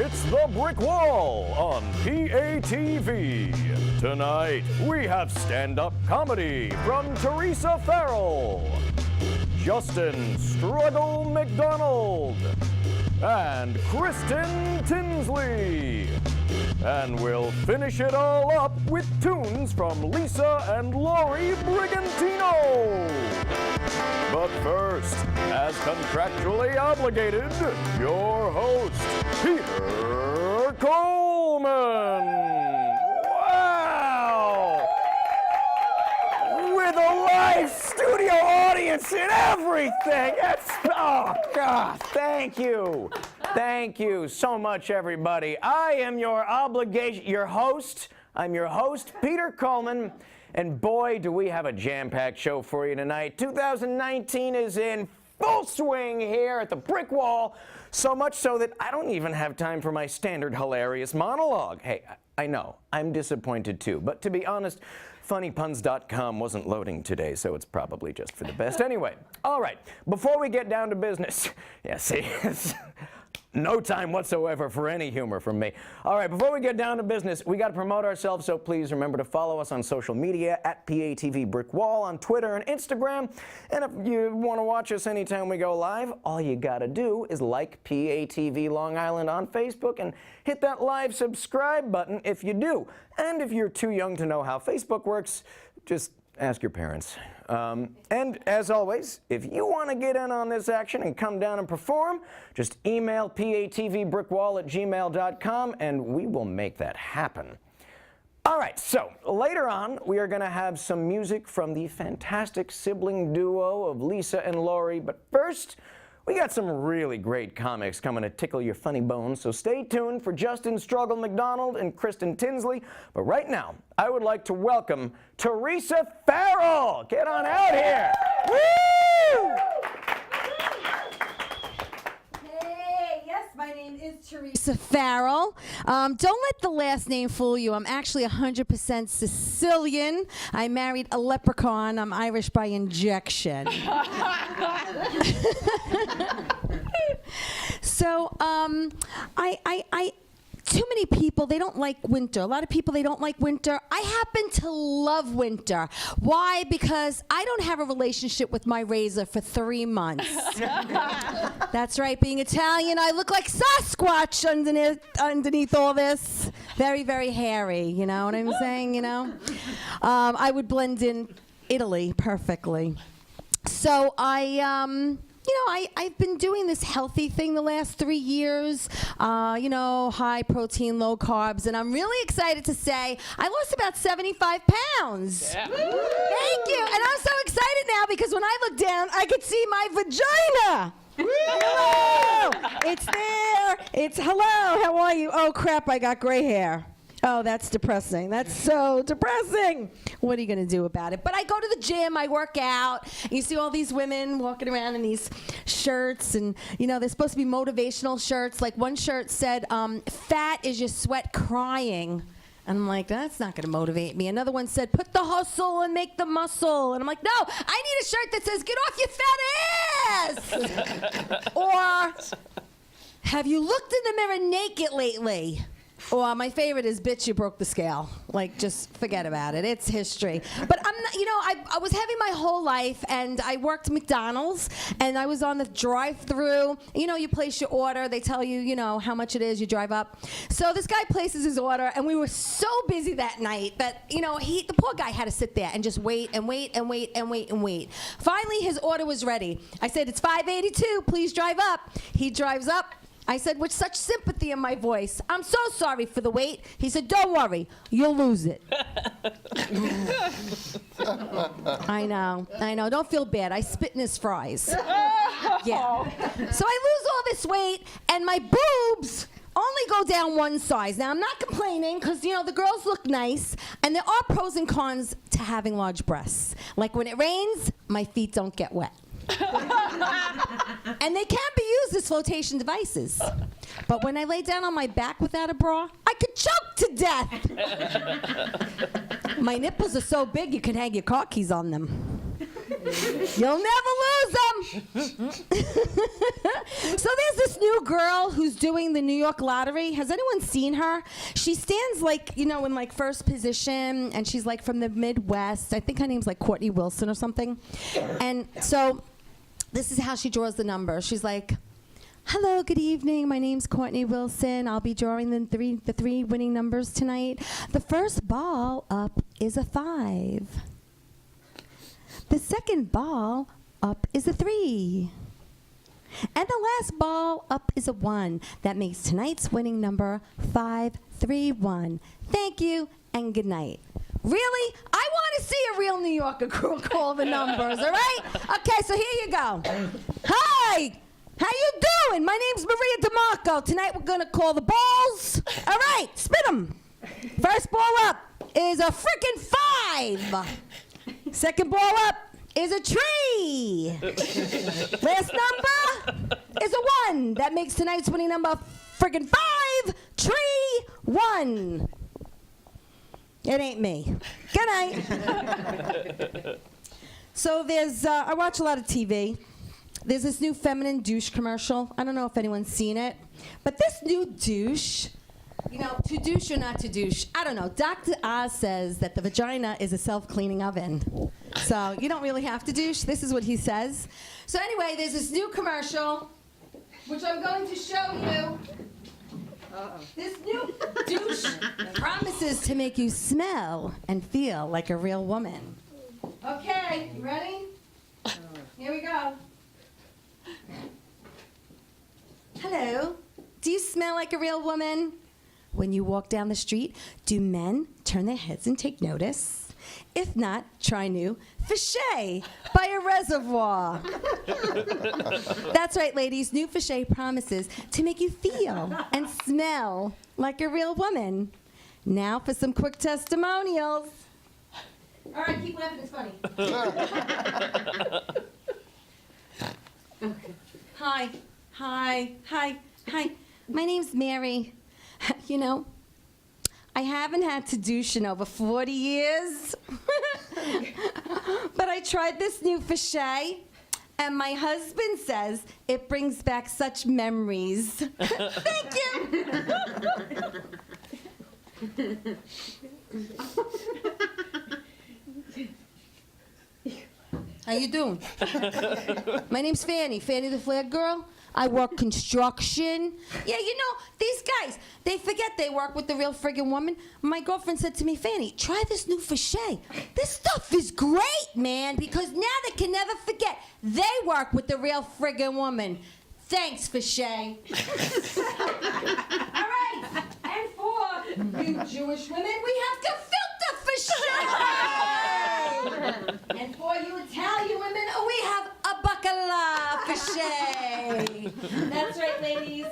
It's The Brick Wall on PATV. Tonight, we have stand-up comedy from Teresa Farrell, Justin Struggle McDonald, and Kristen Tinsley. And we'll finish it all up with tunes from Lisa and Lori Brigantino. But first, as contractually obligated, your host, Peter Coleman. Wow! With a live studio audience and everything. Oh, God, thank you. Thank you so much, everybody. I am your host. I'm your host, Peter Coleman. And boy, do we have a jam-packed show for you tonight. 2019 is in full swing here at the Brick Wall, so much so that I don't even have time for my standard hilarious monologue. Hey, I know, I'm disappointed too, but to be honest, funnypuns.com wasn't loading today, so it's probably just for the best. Anyway, all right, before we get down to business, yeah, see, no time whatsoever for any humor from me. All right, before we get down to business, we got to promote ourselves, so please remember to follow us on social media at PATV Brick Wall on Twitter and Instagram. And if you want to watch us anytime we go live, all you got to do is like PATV Long Island on Facebook and hit that live subscribe button if you do. And if you're too young to know how Facebook works, just ask your parents. And as always, if you want to get in on this action and come down and perform, just email patvbrickwall@gmail.com and we will make that happen. All right, so later on, we are going to have some music from the fantastic sibling duo of Lisa and Lori. But first, we got some really great comics coming to tickle your funny bones, so stay tuned for Justin Struggle McDonald and Kristen Tinsley. But right now, I would like to welcome Teresa Farrell. Get on out here. Woo! Hey, yes, my name is Teresa Farrell. Don't let the last name fool you. I'm actually 100% Sicilian. I married a leprechaun. I'm Irish by injection. So, too many people, they don't like winter. A lot of people, they don't like winter. I happen to love winter. Why? Because I don't have a relationship with my razor for 3 months. That's right, being Italian, I look like Sasquatch underneath all this. Very, very hairy, you know what I'm saying, you know? I would blend in Italy perfectly. So I've been doing this healthy thing the last 3 years, high protein, low carbs, and I'm really excited to say I lost about 75 pounds. Yeah. Thank you. And I'm so excited now because when I look down, I can see my vagina. Hello. It's there. It's hello. How are you? Oh, crap, I got gray hair. Oh, that's depressing. That's so depressing. What are you going to do about it? But I go to the gym, I work out. You see all these women walking around in these shirts, and, they're supposed to be motivational shirts. Like one shirt said, fat is your sweat crying. And I'm like, that's not going to motivate me. Another one said, put the hustle and make the muscle. And I'm like, no, I need a shirt that says, get off your fat ass. Or, have you looked in the mirror naked lately? Or my favorite is, bitch, you broke the scale. Like, just forget about it. It's history. But I'm not, I was heavy my whole life, and I worked McDonald's, and I was on the drive-through. You place your order. They tell you, how much it is. You drive up. So this guy places his order, and we were so busy that night that, the poor guy had to sit there and just wait and wait and wait and wait and wait. Finally, his order was ready. I said, it's $5.82. Please drive up. He drives up. I said, with such sympathy in my voice, I'm so sorry for the wait. He said, don't worry, you'll lose it. I know. Don't feel bad. I spit in his fries. Yeah. So I lose all this weight, and my boobs only go down one size. Now, I'm not complaining, because, the girls look nice, and there are pros and cons to having large breasts. Like when it rains, my feet don't get wet. And they can be used as flotation devices. But when I lay down on my back without a bra, I could choke to death. My nipples are so big you can hang your car keys on them. You'll never lose them. So there's this new girl who's doing the New York lottery. Has anyone seen her? She stands like, in like first position, and she's like from the Midwest. I think her name's like Courtney Wilson or something. And so this is how she draws the numbers. She's like, hello, good evening. My name's Courtney Wilson. I'll be drawing the three winning numbers tonight. The first ball up is a 5. The second ball up is a 3. And the last ball up is a 1. That makes tonight's winning number 531. Thank you and good night. Really? I want to see a real New Yorker call the numbers, all right? Okay, so here you go. Hi. How you doing? My name's Maria DeMarco. Tonight we're going to call the balls. All right, spin them. First ball up is a freaking 5. Second ball up is a tree. Last number is a 1. That makes tonight's winning number friggin' 5, tree, 1. It ain't me. Good night. So there's, I watch a lot of TV. There's this new feminine douche commercial. I don't know if anyone's seen it. But this new douche, to douche or not to douche, I don't know. Dr. Oz says that the vagina is a self-cleaning oven. So you don't really have to douche. This is what he says. So anyway, there's this new commercial, which I'm going to show you. This new douche promises to make you smell and feel like a real woman. Okay, you ready? Here we go. Hello. Do you smell like a real woman? When you walk down the street, do men turn their heads and take notice? If not, try new Fichet by a Reservoir. That's right, ladies. New Fichet promises to make you feel and smell like a real woman. Now for some quick testimonials. All right, keep laughing. It's funny. Okay. Hi. My name's Mary. I haven't had to douche in over 40 years. But I tried this new Fichet, and my husband says it brings back such memories. Thank you. How you doing? My name's Fanny the Flag Girl. I work construction. Yeah, these guys, they forget they work with the real friggin' woman. My girlfriend said to me, Fanny, try this new Fichet. This stuff is great, man, because now they can never forget they work with the real friggin' woman. Thanks, Fichet. All right, and for you Jewish women, we have to filter Fichet. And for you Italian women, we have a bacala Fichet. That's right, ladies.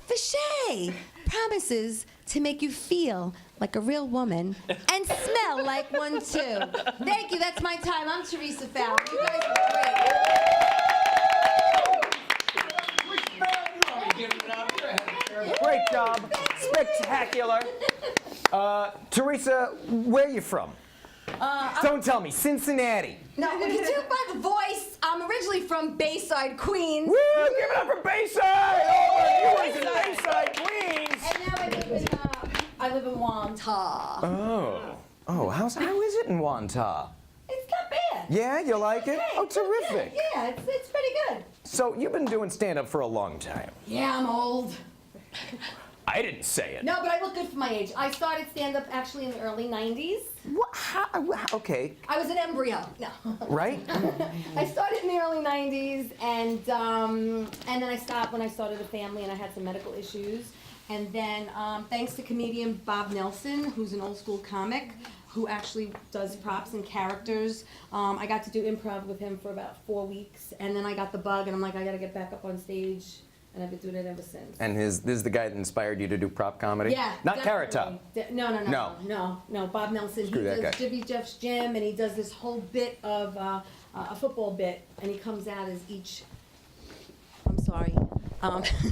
Fichet promises to make you feel like a real woman and smell like one too. Thank you. That's my time. I'm Teresa Fowler. You guys are great. Great job. Spectacular. Teresa, where are you from? Don't tell me. Cincinnati. No, if you do by the voice, I'm originally from Bayside, Queens. Woo! Give it up for Bayside! Oh, you in Bayside, Queens! And now I live in Wantagh. Oh, how is it in Wantagh? It's not bad. Yeah, you like it? Oh, terrific. Yeah, it's pretty good. So you've been doing stand-up for a long time. Yeah, I'm old. I didn't say it. No, but I look good for my age. I started stand-up actually in the early 90s. What? Okay. I was an embryo. No. Right? I started in the early 90s, and then I stopped when I started a family and I had some medical issues. And then thanks to comedian Bob Nelson, who's an old school comic, who actually does props and characters, I got to do improv with him for about 4 weeks. And then I got the bug, and I'm like, I got to get back up on stage. And I've been doing it ever since. And this is the guy that inspired you to do prop comedy? Yeah. Not Carrot Top. No. Bob Nelson. Screw that guy. He does Jimmy Jeff's Gym, and he does this whole bit of a football bit, and he comes out as each. I'm sorry.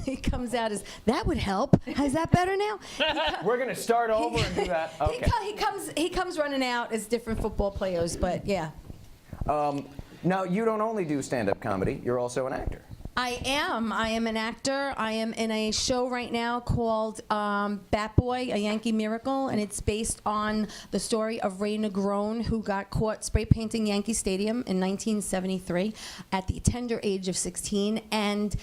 He comes out as, that would help. Is that better now? We're going to start over and do that. Okay. He comes running out as different football players, but yeah. Now, you don't only do stand-up comedy, you're also an actor. I am an actor. I am in a show right now called Bat Boy, A Yankee Miracle, and it's based on the story of Ray Negron, who got caught spray painting Yankee Stadium in 1973 at the tender age of 16. And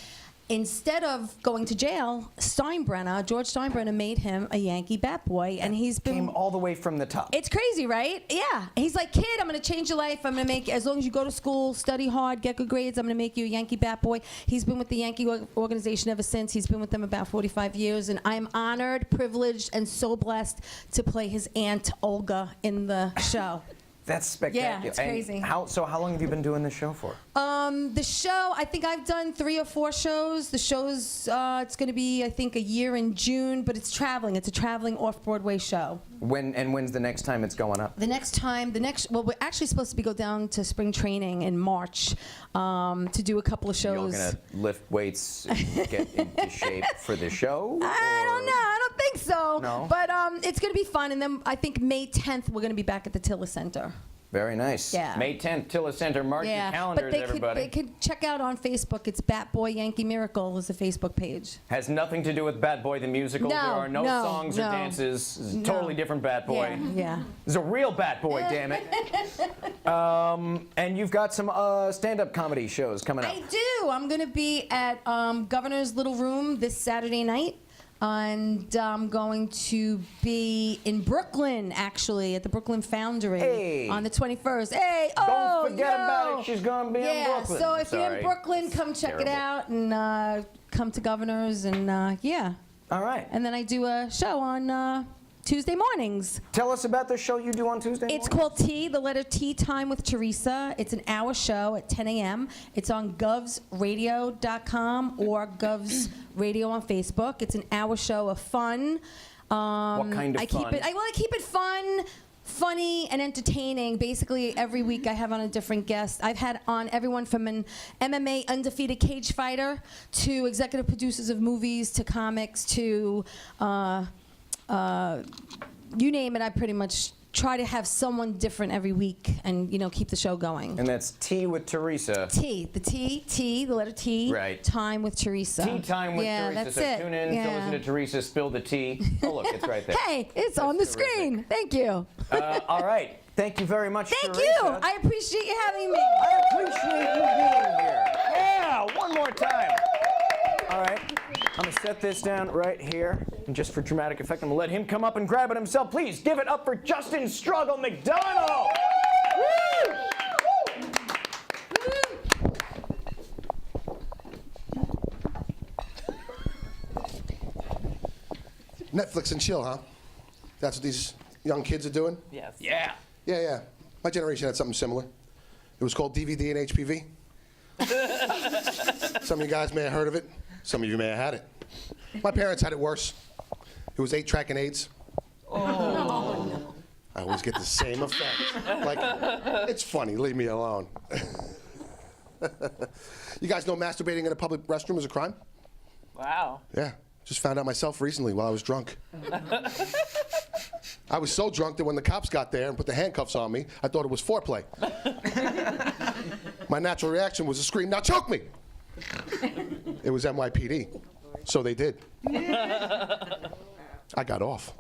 instead of going to jail, George Steinbrenner made him a Yankee bat boy, and he's been... Came all the way from the top. It's crazy, right? Yeah. He's like, kid, I'm going to change your life. I'm going to make, as long as you go to school, study hard, get good grades, I'm going to make you a Yankee bat boy. He's been with the Yankee organization ever since. He's been with them about 45 years, and I'm honored, privileged, and so blessed to play his aunt, Olga, in the show. That's spectacular. Yeah, it's crazy. So how long have you been doing this show for? The show, I think I've done 3 or 4 shows. The show's, it's going to be, I think, a year in June, but it's traveling. It's a traveling off-Broadway show. When's the next time it's going up? Well, we're actually supposed to go down to spring training in March to do a couple of shows. You're going to lift weights and get into shape for the show? I don't know. I don't think so. No? But it's going to be fun. And then I think May 10th, we're going to be back at the Tiller Center. Very nice. Yeah. May 10th, Tiller Center. Mark your calendars, everybody. They could check out on Facebook. It's Bat Boy Yankee Miracle is the Facebook page. Has nothing to do with Bat Boy the musical. No, there are no songs or dances. It's a totally different Bat Boy. Yeah. This is a real Bat Boy, damn it. And you've got some stand-up comedy shows coming up. I do. I'm going to be at Governor's Little Room this Saturday night. And I'm going to be in Brooklyn, actually, at the Brooklyn Foundry on the 21st. Hey, Don't forget about it. She's going to be in Brooklyn. So if you're in Brooklyn, come check it out and come to Governor's and yeah. All right. And then I do a show on Tuesday mornings. Tell us about the show you do on Tuesday mornings. It's called T, the letter T, Time with Teresa. It's an hour show at 10 a.m. It's on govsradio.com or Govs Radio on Facebook. It's an hour show of fun. What kind of fun? I keep it fun, funny, and entertaining. Basically, every week I have on a different guest. I've had on everyone from an MMA undefeated cage fighter to executive producers of movies to comics to... you name it, I pretty much try to have someone different every week and, keep the show going. And that's Tea with Teresa. T, the letter T. Right. Time with Teresa. Tea time with Teresa. That's so it. tune in to listen to Teresa spill the tea. Oh, look, it's right there. Hey, it's on the terrific. screen. Thank you. All right. Thank you very much, Thank Teresa. you. I appreciate you having me. I appreciate you being here. Yeah, one more time. All right. I'm going to set this down right here. And just for dramatic effect, I'm going to let him come up and grab it himself. Please give it up for Justin Struggle McDonald. Woo! Netflix and chill, huh? That's what these young kids are doing? Yes. Yeah. Yeah. My generation had something similar. It was called DVD and HPV. Some of you guys may have heard of it. Some of you may have had it. My parents had it worse. It was 8-track and AIDS. Oh. I always get the same effect. Like, it's funny, leave me alone. You guys know masturbating in a public restroom is a crime? Wow. Yeah. Just found out myself recently while I was drunk. I was so drunk that when the cops got there and put the handcuffs on me, I thought it was foreplay. My natural reaction was to scream, "Now choke me!" It was NYPD, so they did. I got off.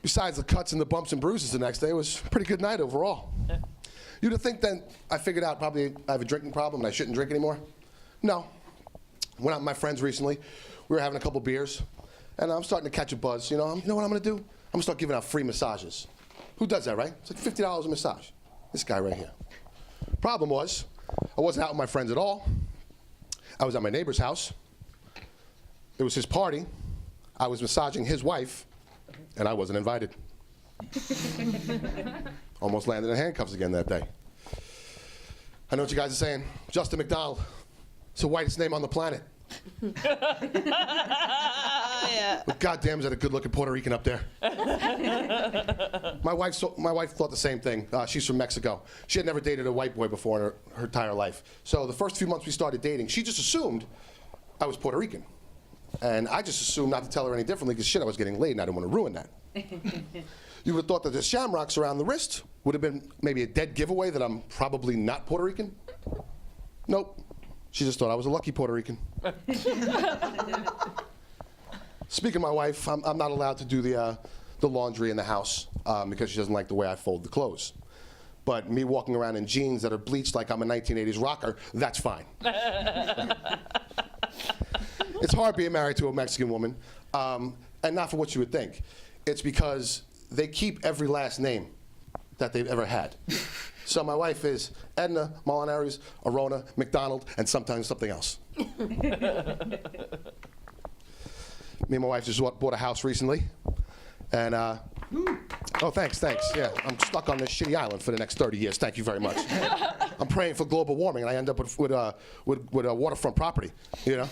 Besides the cuts and the bumps and bruises the next day, it was a pretty good night overall. You'd have think then I figured out probably I have a drinking problem and I shouldn't drink anymore. No. Went out with my friends recently. We were having a couple beers, and I'm starting to catch a buzz. You know what I'm going to do? I'm going to start giving out free massages. Who does that, right? It's like $50 a massage. This guy right here. Problem was, I wasn't out with my friends at all. I was at my neighbor's house. It was his party. I was massaging his wife, and I wasn't invited. Almost landed in handcuffs again that day. I know what you guys are saying. Justin McDonald. It's the whitest name on the planet. Yeah. But goddamn, is that a good-looking Puerto Rican up there? My wife thought the same thing. She's from Mexico. She had never dated a white boy before in her entire life. So the first few months we started dating, she just assumed I was Puerto Rican. And I just assumed not to tell her any differently because shit, I was getting laid and I didn't want to ruin that. You would have thought that the shamrocks around the wrist would have been maybe a dead giveaway that I'm probably not Puerto Rican. Nope. She just thought I was a lucky Puerto Rican. Speaking of my wife, I'm not allowed to do the laundry in the house because she doesn't like the way I fold the clothes. But me walking around in jeans that are bleached like I'm a 1980s rocker, that's fine. It's hard being married to a Mexican woman, and not for what you would think. It's because they keep every last name that they've ever had. So my wife is Edna, Molinares, Arona, McDonald, and sometimes something else. Me and my wife just bought a house recently, and oh, thanks. Yeah, I'm stuck on this shitty island for the next 30 years. Thank you very much. I'm praying for global warming, and I end up with a waterfront property, you know?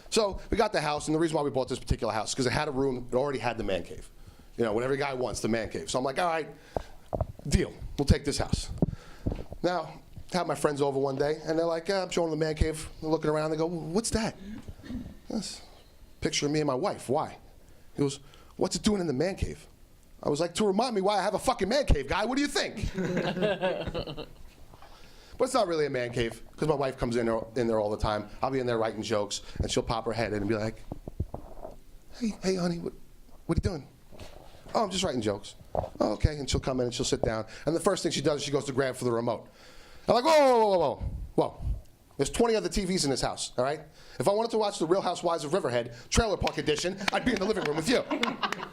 So we got the house, and the reason why we bought this particular house is because it had a room, it already had the man cave. You know, what every guy wants, the man cave. So I'm like, all right, deal. We'll take this house. Now, I had my friends over one day, and they're like, I'm showing them the man cave. They're looking around, they go, what's that? That's a picture of me and my wife. Why? He goes, what's it doing in the man cave? I was like, to remind me why I have a fucking man cave, guy. What do you think? But it's not really a man cave, because my wife comes in there all the time. I'll be in there writing jokes, and she'll pop her head in and be like, hey, honey, what are you doing? Oh, I'm just writing jokes. Oh, okay. And she'll come in and she'll sit down. And the first thing she does is she goes to grab for the remote. I'm like, whoa. There's 20 other TVs in this house, all right? If I wanted to watch The Real Housewives of Riverhead, Trailer Park Edition, I'd be in the living room with you.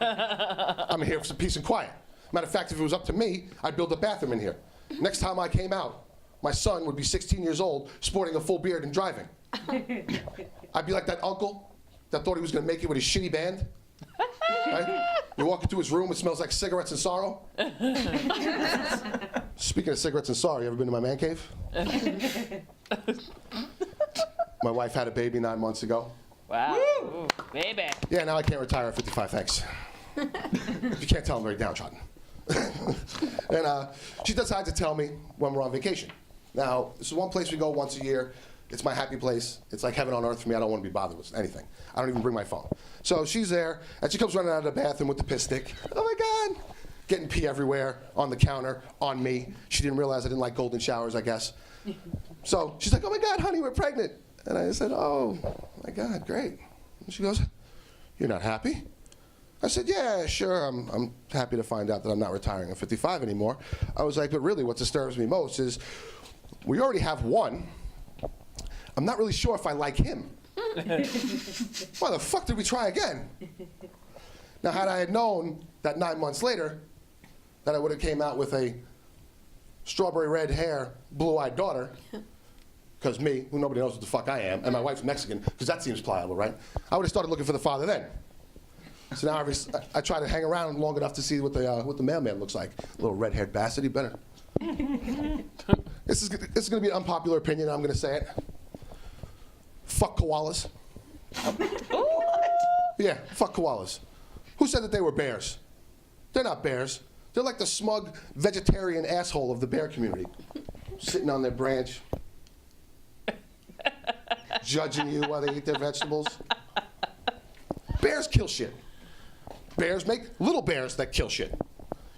I'm here for some peace and quiet. Matter of fact, if it was up to me, I'd build a bathroom in here. Next time I came out, my son would be 16 years old, sporting a full beard and driving. I'd be like that uncle that thought he was gonna make it with his shitty band. Right? You walk into his room, it smells like cigarettes and sorrow. Speaking of cigarettes and sorrow, you ever been to my man cave? My wife had a baby 9 months ago. Wow. Ooh, baby. Yeah, now I can't retire at 55, thanks. You can't tell I'm very downtrodden. And she decides to tell me when we're on vacation. Now, this is one place we go once a year. It's my happy place. It's like heaven on earth for me. I don't want to be bothered with anything. I don't even bring my phone. So she's there, and she comes running out of the bathroom with the piss stick. Oh my God! Getting pee everywhere, on the counter, on me. She didn't realize I didn't like golden showers, I guess. So she's like, oh my God, honey, we're pregnant. And I said, oh my God, great. And she goes, you're not happy? I said, yeah, sure, I'm happy to find out that I'm not retiring at 55 anymore. I was like, but really what disturbs me most is we already have one. I'm not really sure if I like him. Why the fuck did we try again? Now, had I had known that 9 months later that I would have came out with a strawberry red hair, blue-eyed daughter, because me, who nobody knows what the fuck I am, and my wife's Mexican, because that seems pliable, right? I would have started looking for the father then. So now I try to hang around long enough to see what the mailman looks like. Little red-haired bastard, he better. This is going to be an unpopular opinion, I'm going to say it. Fuck koalas. Yeah, fuck koalas. Who said that they were bears? They're not bears. They're like the smug vegetarian asshole of the bear community. Sitting on their branch, judging you while they eat their vegetables. Bears kill shit. Bears make little bears that kill shit.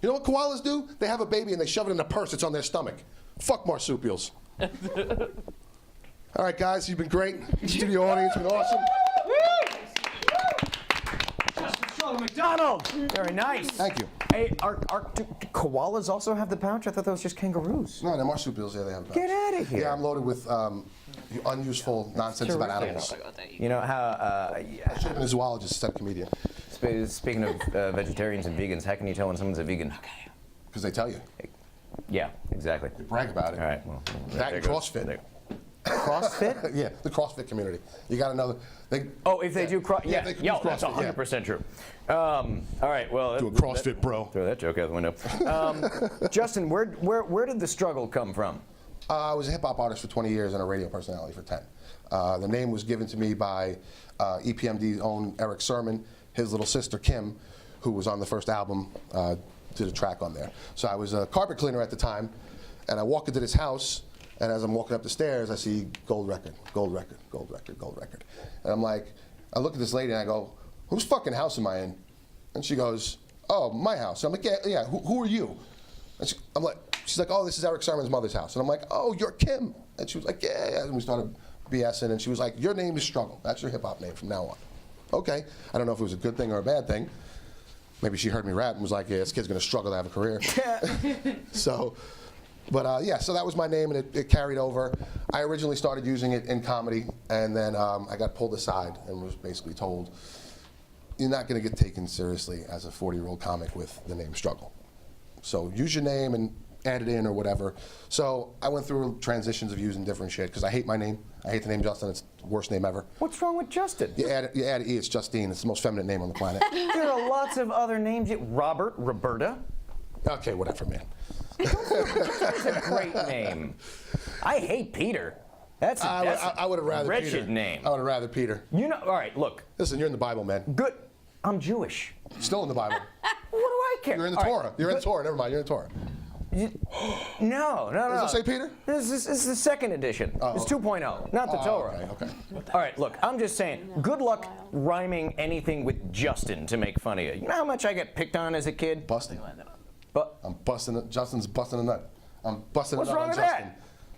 You know what koalas do? They have a baby and they shove it in a purse that's on their stomach. Fuck marsupials. All right, guys, you've been great. Studio audience, you've been awesome. McDonald. Very nice. Thank you. Hey, do koalas also have the pouch? I thought that was just kangaroos. No, they're marsupials. Yeah, they have. Get out of here. Yeah, I'm loaded with unuseful nonsense about animals. You know how? I should have been a zoologist instead of comedian. Speaking of vegetarians and vegans, how can you tell when someone's a vegan? Because they tell you. Yeah, exactly. They brag about it. All right. Well, That and CrossFit. CrossFit? Yeah, the CrossFit community. You got another. If they do CrossFit. Yeah, they can do That's CrossFit, 100% true. All right, well. Do a CrossFit, bro. Throw that joke out the window. Justin, where did the struggle come from? I was a hip-hop artist for 20 years and a radio personality for 10. The name was given to me by EPMD's own Eric Sermon, his little sister Kim, who was on the first album, did a track on there. So I was a carpet cleaner at the time, and I walk into this house, and as I'm walking up the stairs, I see gold record, gold record, gold record, gold record. And I'm like, I look at this lady and I go, whose fucking house am I in? And she goes, oh, my house. And I'm like, yeah, who are you? And she's like, oh, this is Eric Sermon's mother's house. And I'm like, oh, you're Kim. And she was like, yeah. And we started BSing, and she was like, your name is Struggle. That's your hip-hop name from now on. Okay. I don't know if it was a good thing or a bad thing. Maybe she heard me rap and was like, yeah, this kid's going to struggle to have a career. So that was my name, and it carried over. I originally started using it in comedy, and then I got pulled aside and was basically told, you're not going to get taken seriously as a 40-year-old comic with the name Struggle. So use your name and add it in or whatever. So I went through transitions of using different shit because I hate my name. I hate the name Justin. It's the worst name ever. What's wrong with Justin? You add an E, it's Justine. It's the most feminine name on the planet. There are lots of other names. Robert, Roberta. Okay, whatever, man. That's a great name. I hate Peter. That's I would have rather wretched Peter. name. I would have rather Peter. You know, all right, look. Listen, you're in the Bible, man. Good. I'm Jewish. Still in the Bible. What do I care? You're in the All Torah. right, You're in the Torah. Never mind. You're in the Torah. No. Does it say Peter? This is the second edition. It's 2.0, not the Torah. Okay. All right, look, I'm just saying, good luck rhyming anything with Justin to make fun of you. You know how much I get picked on as a kid? Busting. But I'm busting it. Justin's busting a nut. I'm busting what's a nut wrong on with Justin.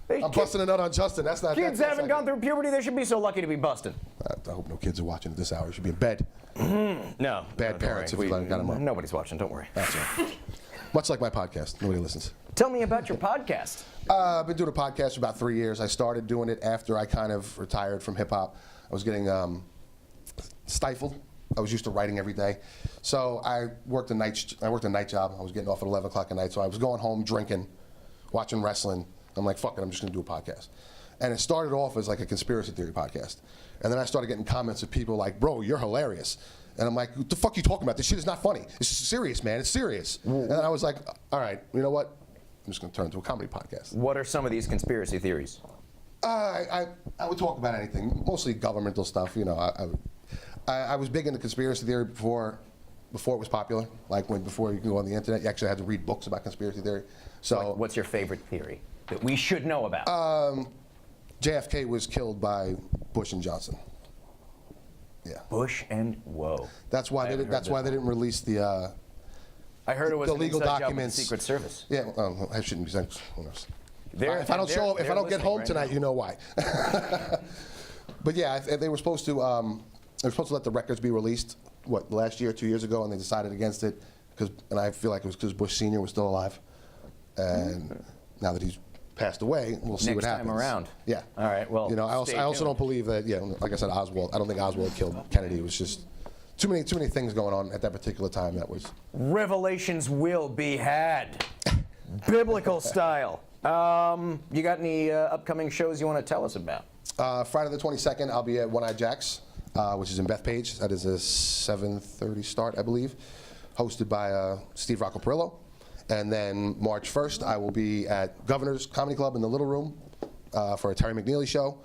that? I'm busting a nut on Justin. That's not. Kids that's haven't not gone through puberty. They should be so lucky to be busted. I hope no kids are watching at this hour. You should be in bed. No. Bad parents if you got them up. Nobody's watching. Don't worry. That's right. Much like my podcast. Nobody listens. Tell me about your podcast. I've been doing a podcast for about 3 years. I started doing it after I kind of retired from hip hop. I was getting stifled. I was used to writing every day, so I worked a night job. I was getting off at 11 o'clock at night, so I was going home drinking, watching wrestling. I'm like, fuck it, I'm just gonna do a podcast. And it started off as like a conspiracy theory podcast, and then I started getting comments of people like, bro, you're hilarious. And I'm like, what the fuck are you talking about? This shit is not funny. It's serious, man. It's serious. And I was like, all right, you know what? I'm just gonna turn it into a comedy podcast. What are some of these conspiracy theories? I would talk about anything, mostly governmental stuff. You know, I was big into conspiracy theory before it was popular. Like before you could go on the internet, you actually had to read books about conspiracy theory. So, What's your favorite theory that we should know about? JFK was killed by Bush and Johnson. Yeah. Bush and whoa. That's why they didn't release the. I heard it was the an legal inside job with documents. the Secret Service. Yeah, I shouldn't be saying. Who knows? If I don't get home tonight, you know why. But yeah, they were supposed to. They were supposed to let the records be released. What, last year, 2 years ago, and they decided against it and I feel like it was because Bush Sr. was still alive, and now that he's passed away, we'll see what happens. Next time around. Yeah. All right. Well. You know, I also don't believe that. Yeah, like I said, Oswald. I don't think Oswald killed Kennedy. It was just too many things going on at that particular time. That was. Revelations will be had, biblical style. You got any upcoming shows you want to tell us about? Friday the 22nd, I'll be at One Eye Jacks, which is in Bethpage. That is a 7:30 start, I believe, hosted by Steve Rocco Perillo. And then March 1st, I will be at Governor's Comedy Club in the Little Room for a Terry McNeely show.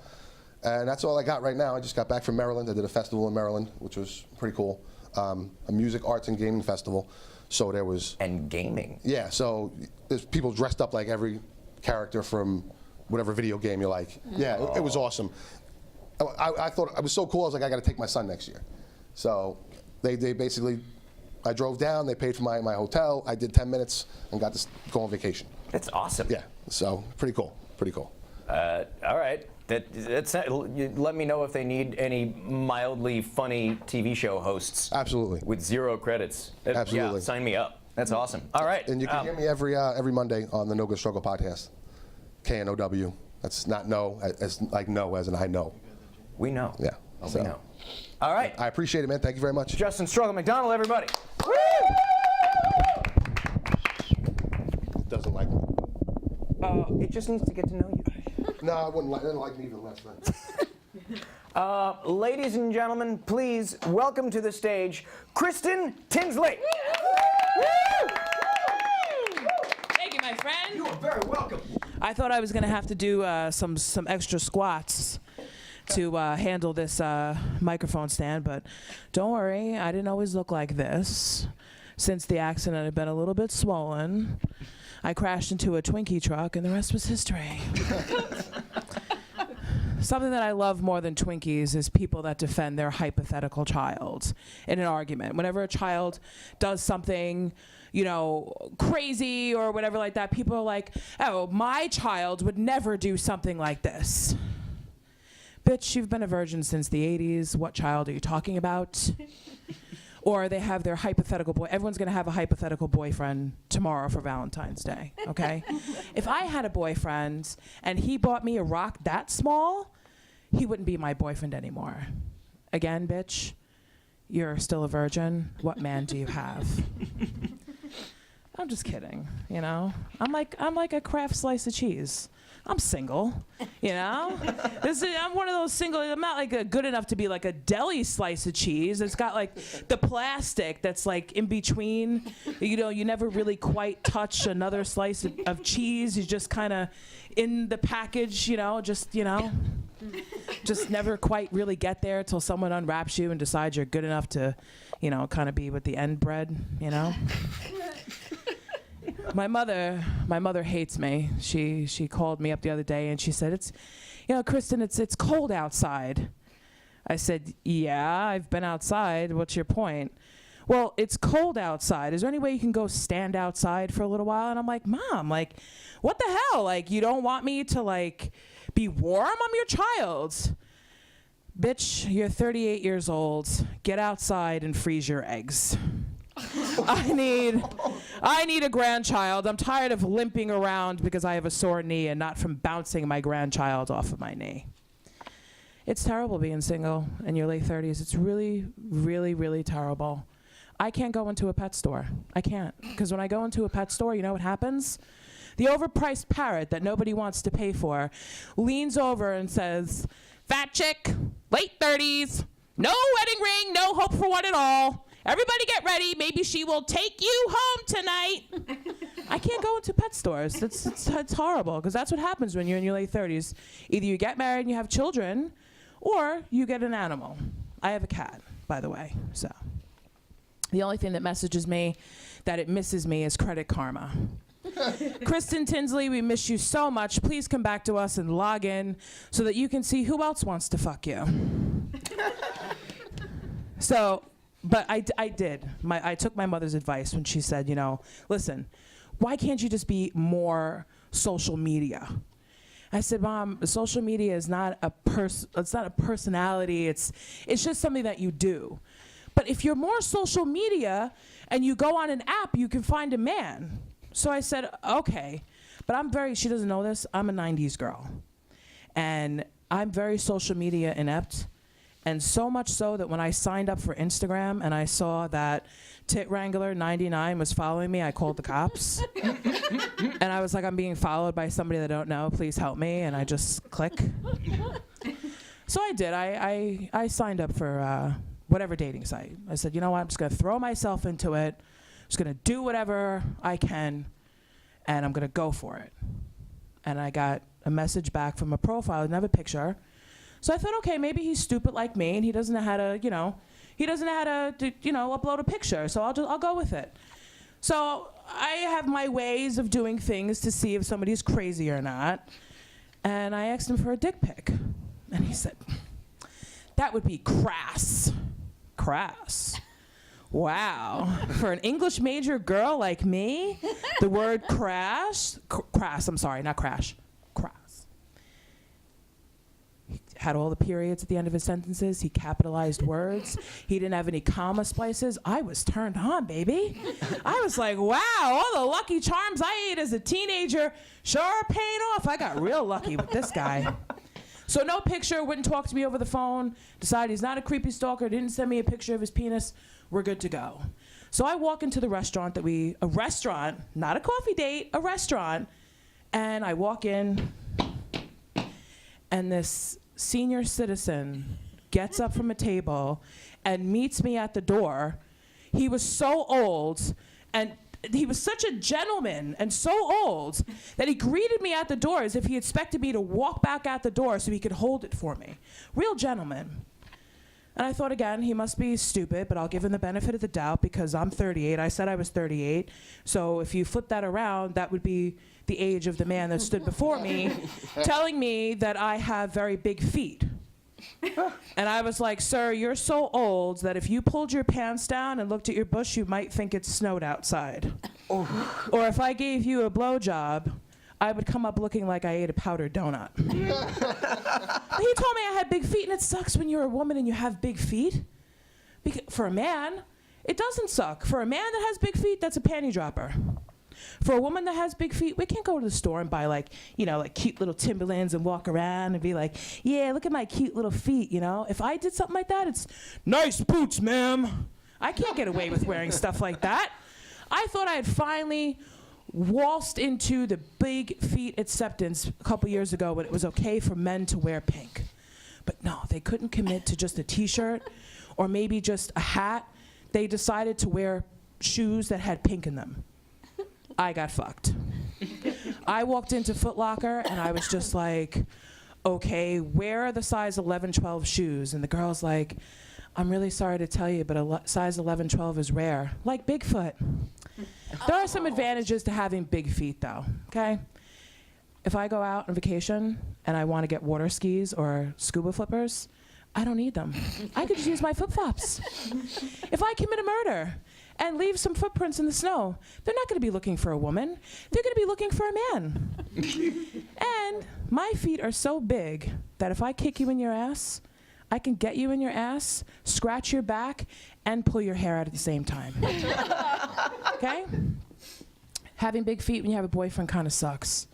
And that's all I got right now. I just got back from Maryland. I did a festival in Maryland, which was pretty cool. A music, arts, and gaming festival. So there was... And gaming. Yeah, so there's people dressed up like every character from whatever video game you like. Yeah, it was awesome. I thought it was so cool. I was like, I got to take my son next year. So they basically, I drove down. They paid for my hotel. I did 10 minutes and got to go on vacation. That's awesome. Yeah, so pretty cool. Pretty cool. All right. Let me know if they need any mildly funny TV show hosts. Absolutely. With 0 credits. Absolutely. Yeah, sign me up. That's awesome. All right. And you can hear me every Monday on the No Good Struggle podcast. KNOW. That's not no, as like no, as in I know. We know. Yeah. Oh, So, we know. All right. I appreciate it, man. Thank you very much. Justin Struggle McDonald, everybody. Doesn't like me. It just needs to get to know you. No, it didn't like me even less than. Ladies and gentlemen, please welcome to the stage Kristen Tinsley. Thank you, my friend. You are very welcome. I thought I was gonna have to do some extra squats to handle this microphone stand, but don't worry, I didn't always look like this. Since the accident had been a little bit swollen, I crashed into a Twinkie truck, and the rest was history. Something that I love more than Twinkies is people that defend their hypothetical child in an argument. Whenever a child does something, you know, crazy or whatever like that, people are like, oh, my child would never do something like this. Bitch, you've been a virgin since the 80s. What child are you talking about? Or they have their hypothetical boy. Everyone's gonna have a hypothetical boyfriend tomorrow for Valentine's Day, okay? If I had a boyfriend and he bought me a rock that small, he wouldn't be my boyfriend anymore. Again, bitch, you're still a virgin. What man do you have? I'm just kidding, you know? I'm like a Kraft slice of cheese. I'm single, you know? I'm one of those single, I'm not like good enough to be like a deli slice of cheese. It's got like the plastic that's like in between. You know, you never really quite touch another slice of cheese. You just kind of in the package, you know, just never quite really get there till someone unwraps you and decides you're good enough to, you know, kind of be with the end bread, you know? My mother hates me. She called me up the other day and she said, "It's, you know, Kristen, it's cold outside." I said, "Yeah, I've been outside. What's your point?" "Well, it's cold outside. Is there any way you can go stand outside for a little while?" And I'm like, "Mom, like, what the hell? Like, you don't want me to like be warm? I'm your child." "Bitch, you're 38 years old. Get outside and freeze your eggs." I need a grandchild. I'm tired of limping around because I have a sore knee and not from bouncing my grandchild off of my knee. It's terrible being single in your late 30s. It's really, really, really terrible. I can't go into a pet store. I can't. Because when I go into a pet store, you know what happens? The overpriced parrot that nobody wants to pay for leans over and says, "Fat chick, late 30s, no wedding ring, no hope for one at all. Everybody get ready. Maybe she will take you home tonight." I can't go into pet stores. It's horrible because that's what happens when you're in your late 30s. Either you get married and you have children, or you get an animal. I have a cat, by the way. So the only thing that messages me that it misses me is Credit Karma. Kristen Tinsley, we miss you so much. Please come back to us and log in so that you can see who else wants to fuck you. So. But I did. I took my mother's advice when she said, you know, listen, why can't you just be more social media? I said, Mom, social media is not it's not a personality. It's just something that you do. But if you're more social media and you go on an app, you can find a man. So I said, okay. But she doesn't know this, I'm a 90s girl. And I'm very social media inept. And so much so that when I signed up for Instagram and I saw that Tit Wrangler 99 was following me, I called the cops. And I was like, I'm being followed by somebody that I don't know. Please help me. And I just click. So I did. I signed up for whatever dating site. I said, you know what? I'm just going to throw myself into it. I'm just going to do whatever I can. And I'm going to go for it. And I got a message back from a profile. It didn't have a picture. So I thought, okay, maybe he's stupid like me, and he doesn't know how to, upload a picture. So I'll go with it. So I have my ways of doing things to see if somebody's crazy or not. And I asked him for a dick pic, and he said, "That would be crass." Crass. Wow. For an English major girl like me, the word crass, I'm sorry, not crash. Had all the periods at the end of his sentences. He capitalized words. He didn't have any comma splices. I was turned on, baby. I was like, wow, all the Lucky Charms I ate as a teenager sure are paying off. I got real lucky with this guy. So no picture, wouldn't talk to me over the phone, decided he's not a creepy stalker, didn't send me a picture of his penis. We're good to go. So I walk into the restaurant a restaurant, not a coffee date, a restaurant, and I walk in, and this senior citizen gets up from a table and meets me at the door. He was so old, and he was such a gentleman and so old that he greeted me at the door as if he expected me to walk back out the door so he could hold it for me. Real gentleman. And I thought, again, he must be stupid, but I'll give him the benefit of the doubt because I'm 38. I said I was 38. So if you flip that around, that would be the age of the man that stood before me, telling me that I have very big feet. And I was like, sir, you're so old that if you pulled your pants down and looked at your bush, you might think it snowed outside. Or if I gave you a blowjob, I would come up looking like I ate a powdered donut. But he told me I had big feet, and it sucks when you're a woman and you have big feet. For a man, it doesn't suck. For a man that has big feet, that's a panty dropper. For a woman that has big feet, we can't go to the store and buy like cute little Timberlands and walk around and be like, yeah, look at my cute little feet, you know? If I did something like that, it's nice boots, ma'am. I can't get away with wearing stuff like that. I thought I had finally waltzed into the big feet acceptance a couple years ago when it was okay for men to wear pink. But no, they couldn't commit to just a t-shirt or maybe just a hat. They decided to wear shoes that had pink in them. I got fucked. I walked into Foot Locker and I was just like, okay, where are the size 11, 12 shoes? And the girl's like, I'm really sorry to tell you, but a size 11, 12 is rare. Like Bigfoot. There are some advantages to having big feet though, okay? If I go out on vacation and I want to get water skis or scuba flippers, I don't need them. I could just use my flip-flops. If I commit a murder and leave some footprints in the snow, they're not going to be looking for a woman. They're going to be looking for a man. And my feet are so big that if I kick you in your ass, I can get you in your ass, scratch your back, and pull your hair out at the same time. Okay? Having big feet when you have a boyfriend kind of sucks.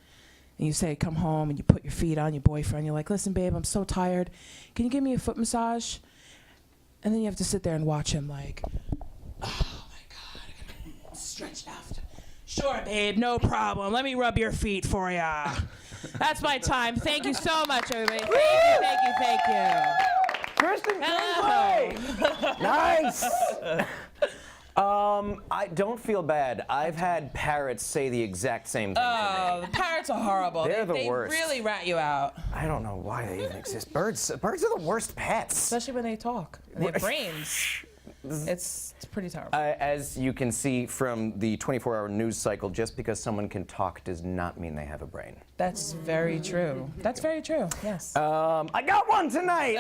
And you say, come home, and you put your feet on your boyfriend. You're like, listen, babe, I'm so tired. Can you give me a foot massage? And then you have to sit there and watch him like, oh, my God, I gotta stretch out. Sure, babe, no problem. Let me rub your feet for ya. That's my time. Thank you so much, everybody. Thank you. Kristen Kingsley! Nice! I don't feel bad. I've had parrots say the exact same thing to me. The parrots are horrible. They're the they worst. really rat you out. I don't know why they even exist. Birds are the worst pets. Especially when they talk. And they have brains. It's pretty terrible. As you can see from the 24-hour news cycle, just because someone can talk does not mean they have a brain. That's very true. That's very true, yes. I got one tonight!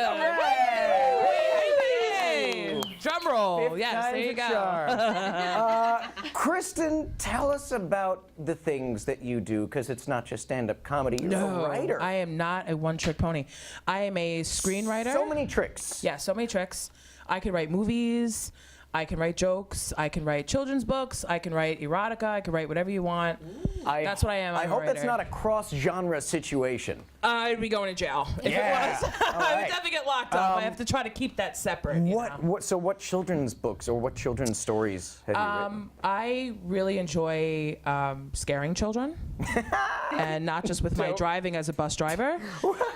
Hey! Drum roll. Yes, there you go. Kristen, tell us about the things that you do, because it's not just stand-up comedy. You're a writer. I am not a one-trick pony. I am a screenwriter. So many tricks. Yeah, so many tricks. I can write movies. I can write jokes. I can write children's books. I can write erotica. I can write whatever you want. That's what I am. I hope that's not a cross-genre situation. I'd be going to jail if it was. I would definitely get locked up. I have to try to keep that separate. What children's books or what children's stories have you written? I really enjoy scaring children, and not just with my driving as a bus driver.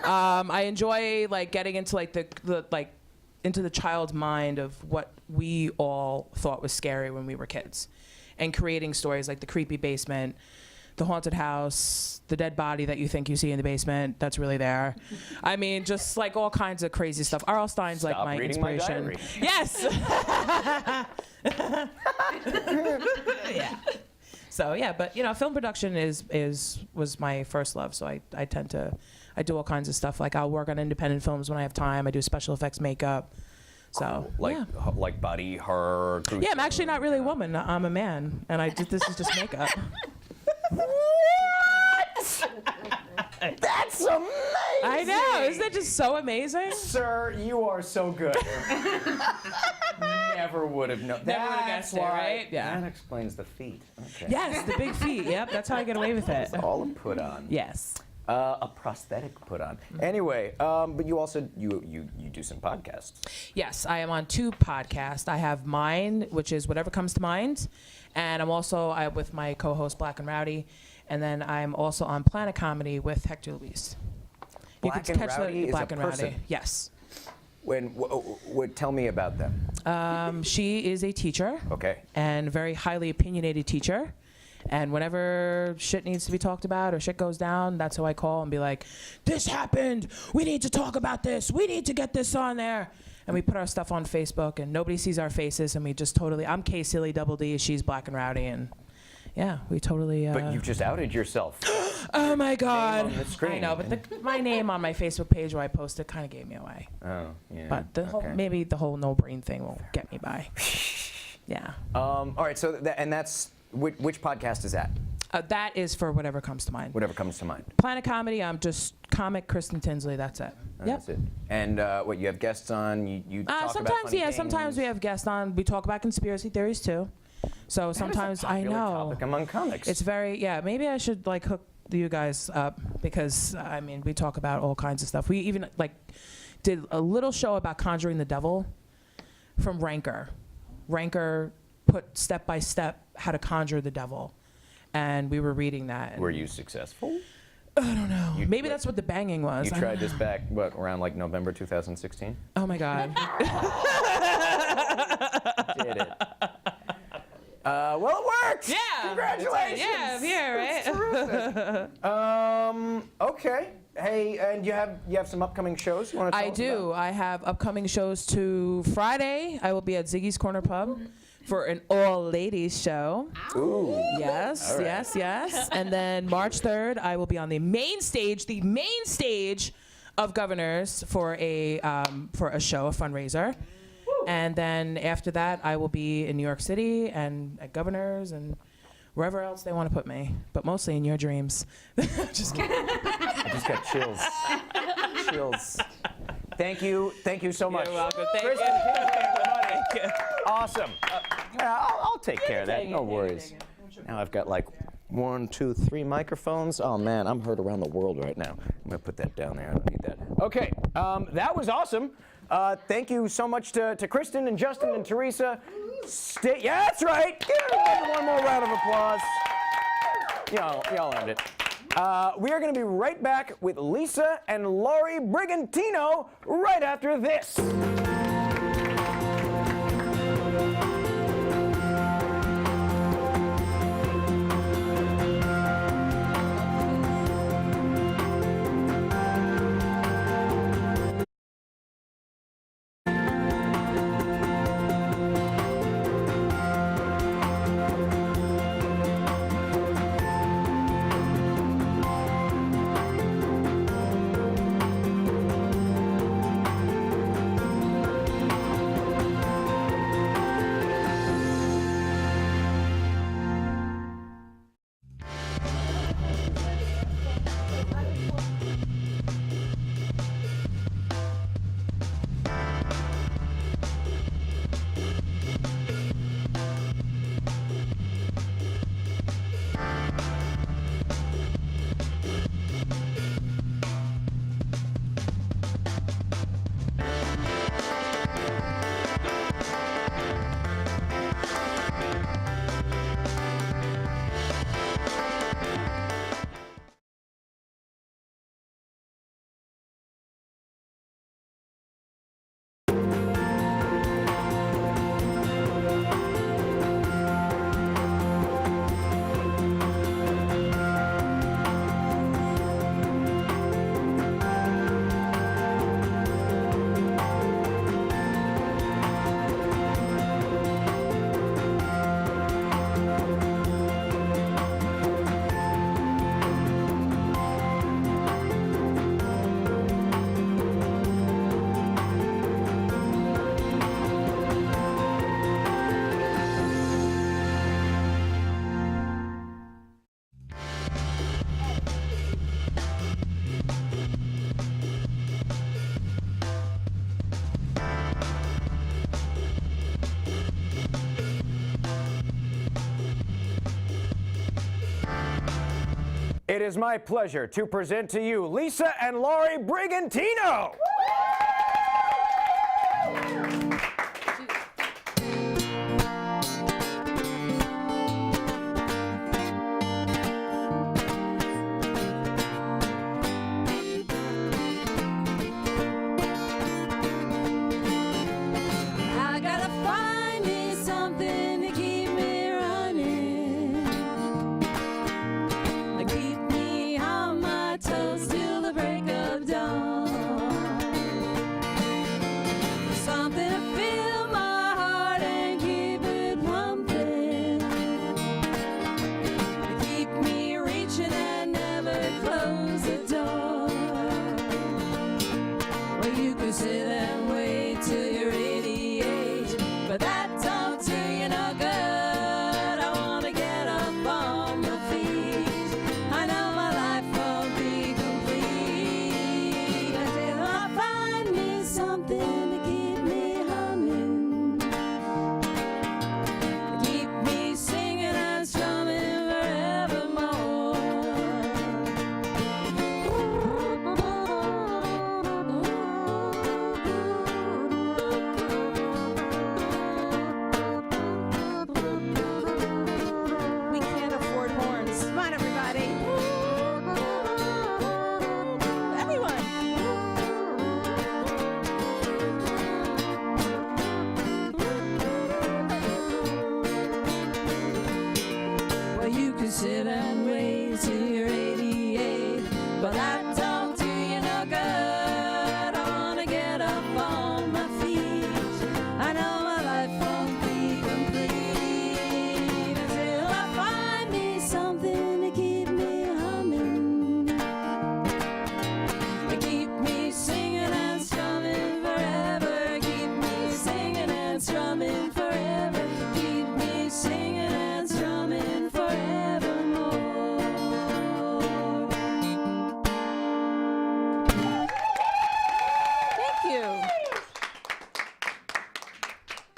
I enjoy like getting into like into the child's mind of what we all thought was scary when we were kids, and creating stories like the creepy basement, the haunted house, the dead body that you think you see in the basement that's really there. I mean, just like all kinds of crazy stuff. R.L. Stein's like my inspiration. My diary. Yes. Yeah. So yeah, but film production was my first love. So I do all kinds of stuff. Like I'll work on independent films when I have time. I do special effects makeup. So like body horror. Yeah, I'm actually not really a woman. I'm a man, and this is just makeup. What? That's amazing! I know. Isn't that just so amazing? Sir, you are so good. Never would have known. Never would have guessed it, right? Yeah. That explains the feet. Okay. Yes, the big feet. Yep, that's how I get away with it. It's all a put on. Yes. A prosthetic put on. Anyway, but you also you do some podcasts. Yes, I am on 2 podcasts. I have mine, which is Whatever Comes to Mind, and I'm also with my co-host Black and Rowdy, and then I'm also on Planet Comedy with Hector Luis. Black and Rowdy is Black a and person. Rowdy. Yes. Tell me about them. She is a teacher. Okay. And very highly opinionated teacher. And whenever shit needs to be talked about or shit goes down, that's who I call and be like, this happened. We need to talk about this. We need to get this on there. And we put our stuff on Facebook, and nobody sees our faces, and we just totally, I'm K Silly Double D, she's Black and Rowdy, and yeah, we totally. But you've just outed yourself. Oh my God. on the screen. I know, but my name on my Facebook page where I posted kind of gave me away. Oh, yeah. But the whole, okay. maybe the whole no brain thing will get me by. Yeah. All right, so that's, which podcast is that? That is for whatever comes to mind. Whatever comes to mind. Planet Comedy, I'm just comic Kristen Tinsley, that's it. Yep. That's it. And what, you have guests on, you talk about Sometimes, funny yeah, things? sometimes we have guests on. We talk about conspiracy theories too. So sometimes That is a popular I know. topic among comics. It's very, yeah, maybe I should like hook you guys up because, I mean, we talk about all kinds of stuff. We even like did a little show about conjuring the devil from Ranker. Ranker put step by step how to conjure the devil. And we were reading that. And Were you successful? I don't know. You- Maybe that's what the banging was. You I tried don't this know. back, what, around like November 2016? Oh my God. Did it? Well, it worked! Yeah. Congratulations! Yeah, right? Okay. Hey, and you have some upcoming shows you want to tell I us do. about? I have upcoming shows to Friday. I will be at Ziggy's Corner Pub for an all-ladies show. Ooh. Yes, All right. yes. And then March 3rd, I will be on the main stage of Governors for a show, a fundraiser. And then after that, I will be in New York City and at Governors and wherever else they want to put me, but mostly in your dreams. Just kidding. I just got chills. Chills. Thank you so much. You're welcome. Thank Kristen, you. thank you, everybody. Awesome. Yeah, I'll take care of that. No worries. Now I've got like 1, 2, 3 microphones. Oh man, I'm heard around the world right now. I'm gonna put that down there. I don't need that. Okay, that was awesome. Thank you so much to Kristen and Justin and Teresa. Yeah, that's right. Give everybody one more round of applause. Y'all earned it. We are going to be right back with Lisa and Laurie Brigantino right after this. It is my pleasure to present to you Lisa and Laurie Brigantino. I got a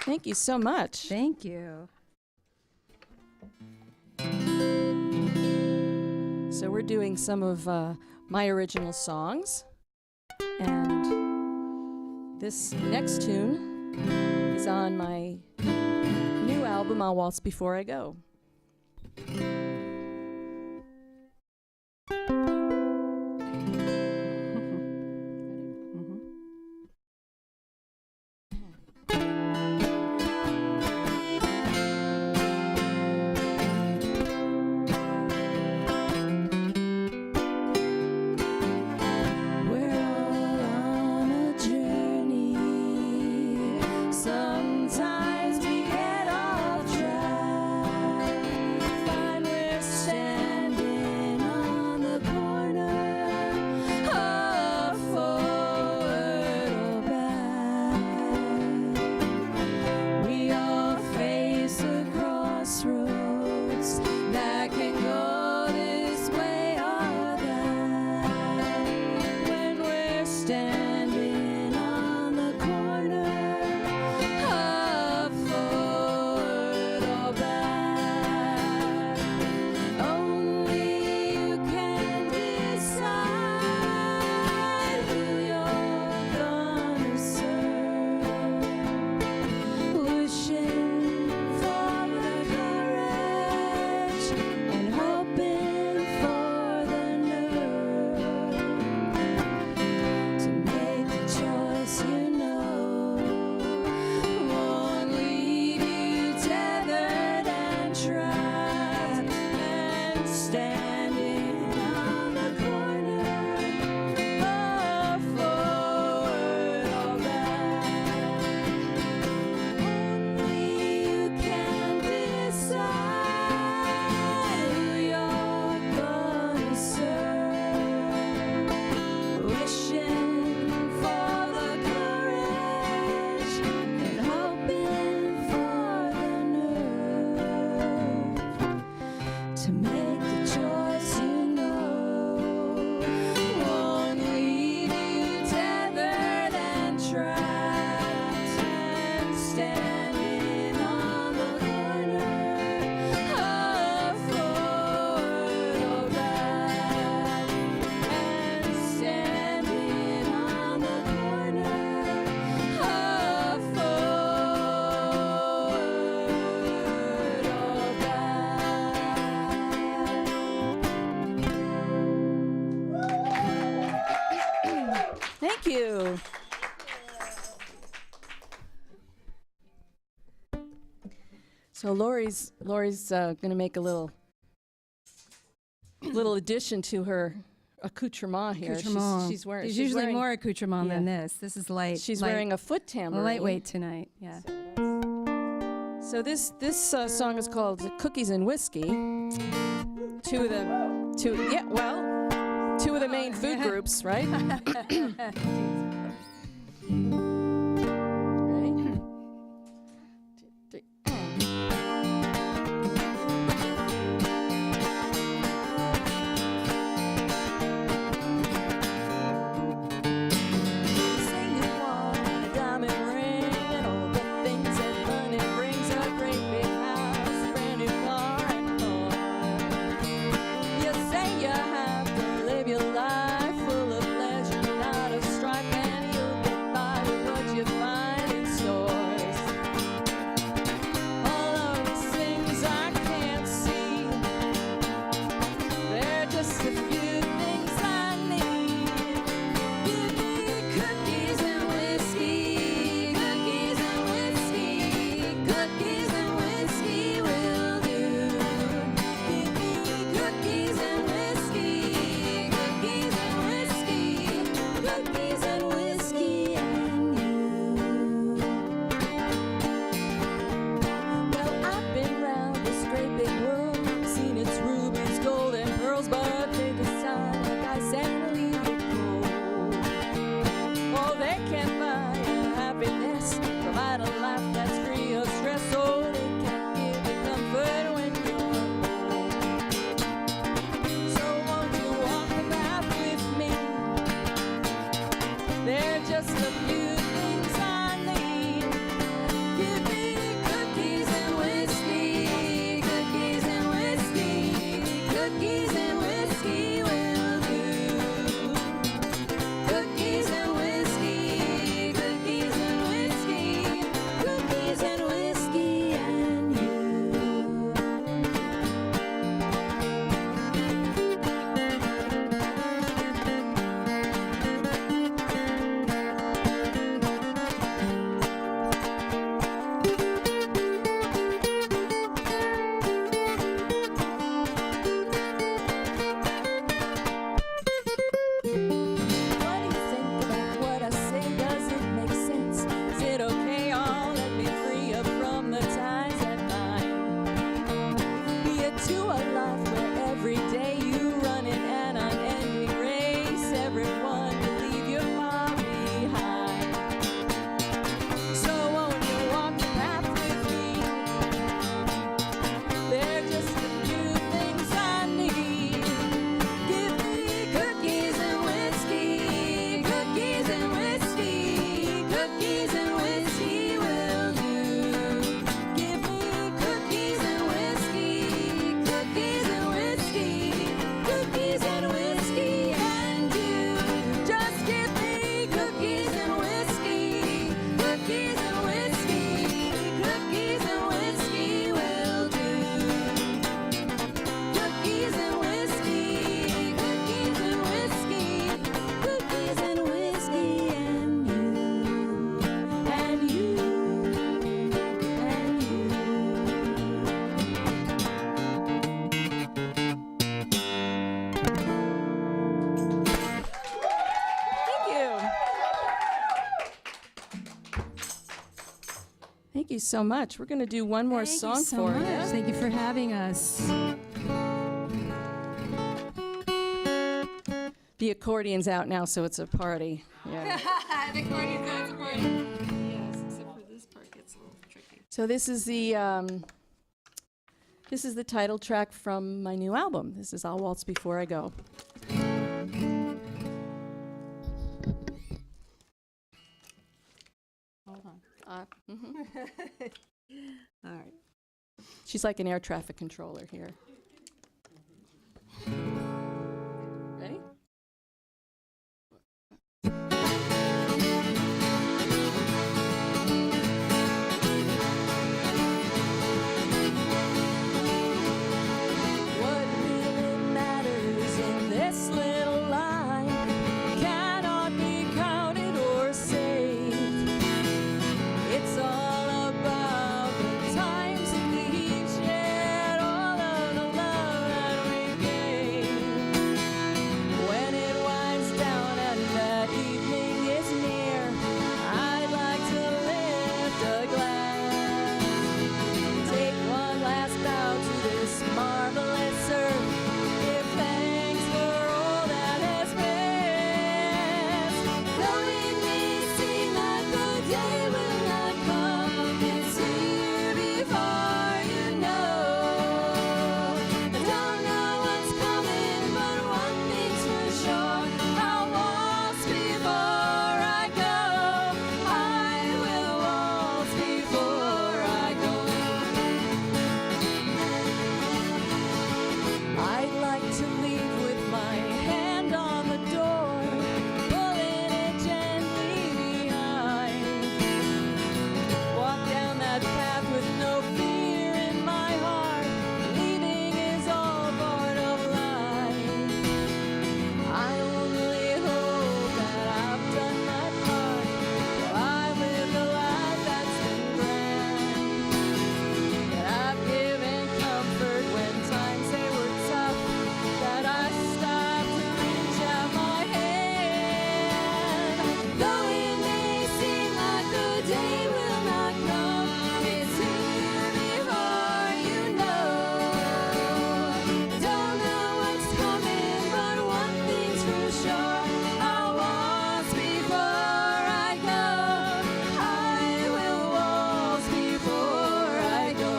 Thank you so much. Thank you. So we're doing some of my original songs. And this next tune is on my new album, I'll Waltz Before I Go. Sometimes we get off track. Find we're standing on the corner of forward or back. We all face a crossroads that can go this way or that. When we're standing on the corner of forward or back, only you can decide who you're gonna serve. Wishing for the courage and hoping for the nerve to make the choice you know won't leave you tethered and trapped and standing on the corner of forward or back. Only you can decide who you're gonna serve. Wishing for the courage and hoping for the nerve to make the choice you know won't leave you tethered and trapped and standing on the corner of forward or back, and standing on the corner of forward or back. Thank you. So Lori's going to make a little addition to her accoutrement here. Accoutrement. She's wearing. There's she's usually wearing- more accoutrement than yeah. this. This is light. She's light- wearing a foot tambourine. lightweight tonight. Yeah. So this song is called "Cookies and Whiskey." Two of the main food groups, right? Right? 2, 3. Say you want a diamond ring and all the things that money brings, a great big house, brand new car and more. You say you have to live your life full of pleasure, not of strife, and you'll get by with what you find in stores. All of these things I can't see, they're just a few things I need. Give me cookies and whiskey, cookies and whiskey, cookies and whiskey will do. Give me cookies and whiskey, cookies and whiskey, cookies and whiskey and you. Well, I've been round this great big world, seen its rubies, gold, and pearls, but they decide like ice and leave you cold. Oh, they can't buy a happiness, provide a life that's free of stress. Oh, they can't give you comfort when you're alone. So won't you walk the path with me? They're just a few things I need. Give me Thank you so much. We're going to do one more Thank song you so for much. you. Thank you for having us. The accordion's out now, so it's a party. Yeah. The accordion's out, it's a party. Yes, except for this part gets a little tricky. So this is the title track from my new album. This is I'll Waltz Before I Go. Hold on. All right. She's like an air traffic controller here. Ready? What really matters in this little life cannot be counted or saved. It's all about the times that we shared, all of the love that we gave. When it winds down and that evening is near, I'd like to lift a glass, take one last bow to this marvelous earth, give thanks for all that has passed. Though it may seem like the day will not come, it's here before you know. I don't know what's coming, but one thing's for sure, I'll waltz before I go. I will waltz before I go. I'd like to leave with my hand on the door, pulling it gently behind. Walk down that path with no fear in my heart. Leaving is all part of life. I only hope that I've done my part, for I've lived a life that's been grand. That I've given comfort when times they were tough, that I stopped to reach out my hand. Though it may seem like the day will not come, it's here before you know. Don't know what's coming, but one thing's for sure, I'll waltz before I go. I will waltz before I go.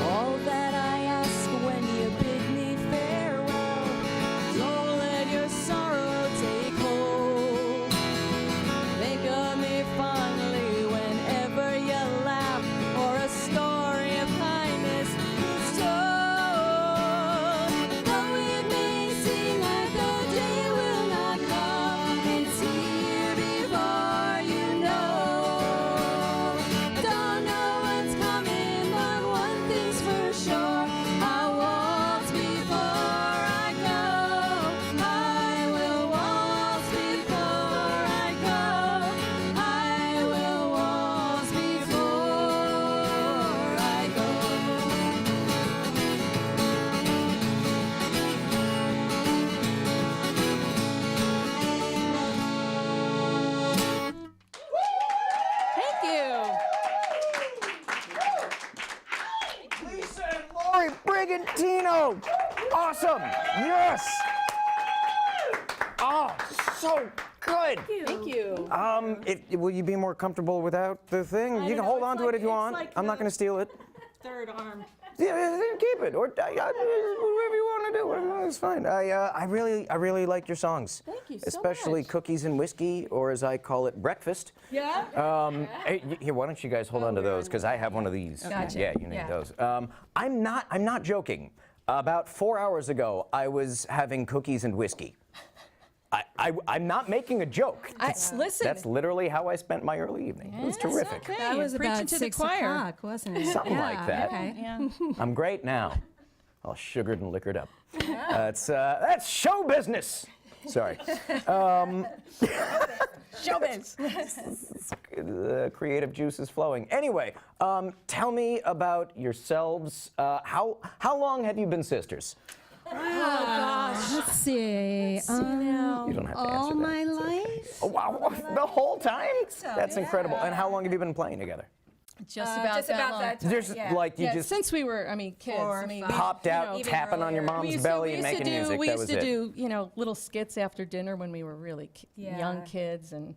All that I ask when you bid me farewell, don't let your sorrow take hold. Think of me fondly whenever you laugh, or a story of kindness is told. Though it may seem like the day will not come, it's here before you know. Don't know what's coming, but one thing's for sure, I'll waltz before I go. I will waltz before I go. I will waltz before I go. Thank you. Lisa and Lori Brigantino. Awesome. Yes. Oh, so good. Thank you. Will you be more comfortable without the thing? You can hold on to it if you want. I'm not going to steal it. Third arm. Yeah, keep it, or whatever you want to do. It's fine. I really like your songs. Thank you so Especially much. Cookies and Whiskey, or as I call it, Breakfast. Yeah? Hey, here, why don't you guys hold on to those, because I have one of these. Gotcha. Yeah, you need Yeah. those. I'm not joking. About 4 hours ago, I was having cookies and whiskey. I'm not making a joke. Listen. That's literally how I spent my early evening. It was terrific. Okay. That was You're preaching about to the 6 choir. o'clock, wasn't it? Something like Yeah, that. Okay. Yeah. I'm great now. All sugared and liquored up. That's show business. Sorry. Showbiz. The creative juice is flowing. Anyway, tell me about yourselves. How long have you been sisters? Let's see. You don't have to answer All that. my life? Oh, wow, the whole time? That's incredible. And how long have you been playing together? Just about that long. Just like you Yeah, just since we were, kids. popped out, tapping on your mom's belly and making music. We That used was to it. do, little skits after dinner when we were really young kids, and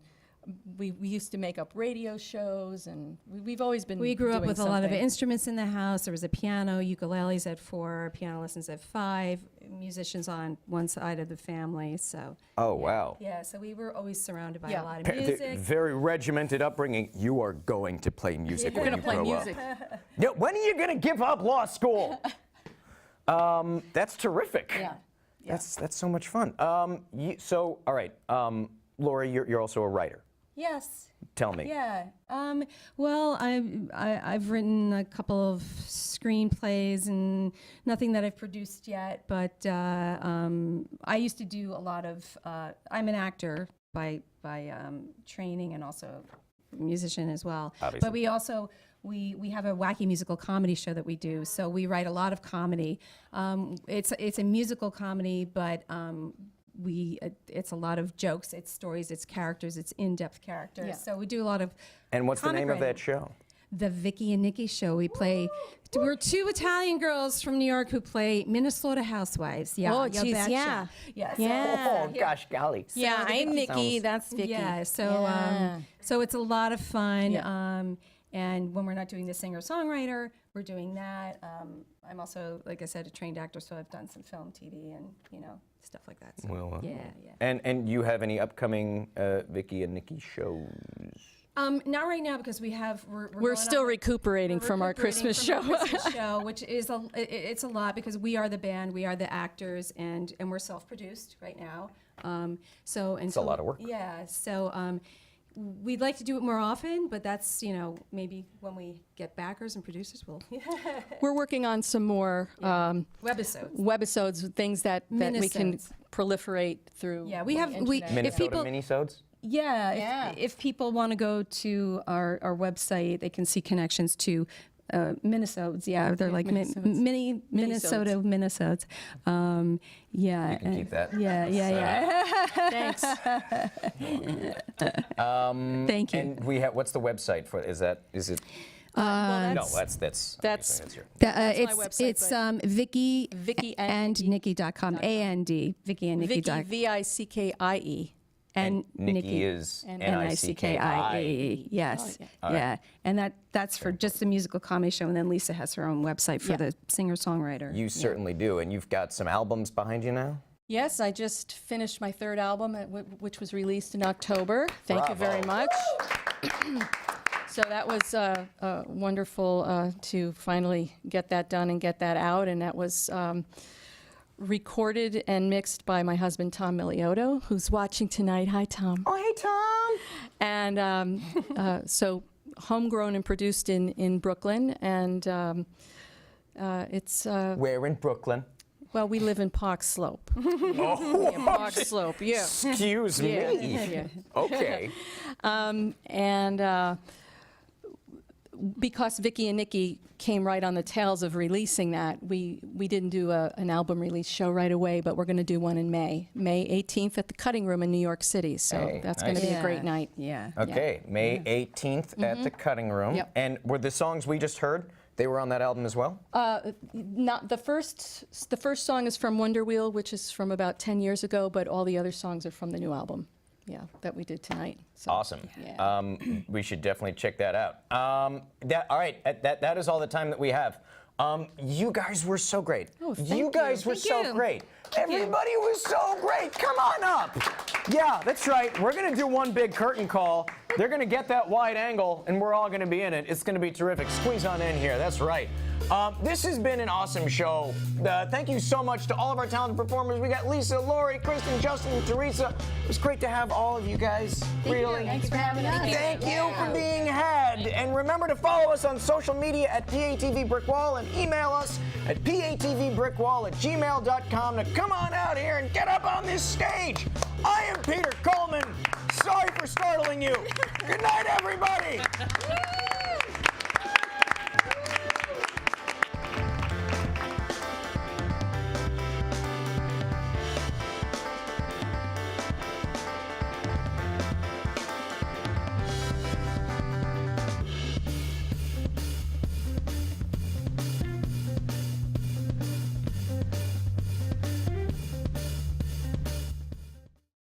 we used to make up radio shows, and we've always been. We grew up doing with a lot of something. instruments in the house. There was a piano, ukuleles at 4, piano lessons at 5, musicians on one side of the family. So Oh, wow. yeah, so we were always surrounded by Yeah. a lot of music. Very regimented upbringing. You are going to play music when you grow up. Yeah, when are you going to give up law school? That's terrific. Yeah. That's so much fun. So, all right, Lori, you're also a writer. Yes. Tell me. Yeah. Well, I've written a couple of screenplays and nothing that I've produced yet. But I used to do a lot of. I'm an actor by training and also a musician as well. Obviously. But we also. We have a wacky musical comedy show that we do, so we write a lot of comedy. It's a musical comedy, but it's a lot lot jokes, it's stories, it's characters, it's in-depth characters. Yeah. So we do a lot of. And what's the comic name of that writing. show? The Vicky and Nikki Show. We're 2 Italian girls from New York who play Minnesota housewives. Yeah. Oh, you geez, betcha. yeah. Yeah. so- Yeah. Oh, gosh, golly. Yeah, I'm Nikki. Sounds- That's Vicky. Yeah. So Yeah. so it's a lot of fun. Yeah. And when we're not doing the singer-songwriter, we're doing that. I'm also, like I said, a trained actor, so I've done some film, TV, and stuff like that. So, Well, yeah. And you have any upcoming Vicky and Nikki shows? Not right now because we're We're going still on- recuperating from our recuperating Christmas from show. our Christmas show, which is it's a lot because we are the band, we are the actors, and we're self-produced right now. It's a lot of work. Yeah. So we'd like to do it more often, but that's maybe when we get backers and producers, we'll We're working on some more webisodes. things that we can Minisodes. proliferate through. Yeah, we the have internet. Minnesota people- minisodes? Yeah, Yeah. If people want to go to our website, they can see connections to Minnesotes. Yeah, they're like Minisodes. mini Minnesota Minnesotes. Yeah. You can keep that. Yeah. Thanks. Thank you. And we have, what's the website for, is it? Well, No, that's that's your. It's my website, Vicky Vicky and Nikki.com. AND Vicky and Vicky, Nikki. Vickie. And Nikki is N-I-C-K-I-E. Yes. Oh, Yeah. And that's for just the musical comedy show. And then Lisa has her own website for Yeah. the singer-songwriter. You certainly do, and you've got some albums behind you now? Yes, I just finished my 3rd album, which was released in October. Thank you very Bravo. much. So that was wonderful to finally get that done and get that out. And that was recorded and mixed by my husband, Tom Miliotto, who's watching tonight. Hi, Tom. Oh, hey, Tom. And so homegrown and produced in Brooklyn. And it's, Where in Brooklyn? well, we live in Park Slope. Oh, Park Slope, yeah. excuse Yeah, me. yeah. Okay. And because Vicky and Nikki came right on the tails of releasing that, we didn't do an album release show right away, but we're going to do one in May 18th at the Cutting Room in New York City. So Hey, that's going to nice. be a great night. Yeah. Okay, May 18th at the Cutting Room. Yep. And were the songs we just heard, they were on that album as well? Not the first song is from Wonder Wheel, which is from about 10 years ago, but all the other songs are from the new album. Yeah, that we did tonight. So, Awesome. Yeah. We should definitely check that out. All right, that is all the time that we have. You guys were so great. Oh, thank you guys you. were Thank so you. great. Everybody was so great. Come on up. Yeah, that's right. We're going to do one big curtain call. They're going to get that wide angle, and we're all going to be in it. It's going to be terrific. Squeeze on in here. That's right. This has been an awesome show. Thank you so much to all of our talented performers. We got Lisa, Lori, Kristen, Justin, and Teresa. It was great to have all of you guys. Really. Thanks for having us. Thank you for being had. And remember to follow us on social media at PATV Brickwall and email us at patvbrickwall@gmail.com to come on out here and get up on this stage. I am Peter Coleman. Sorry for startling you. Good night, everybody.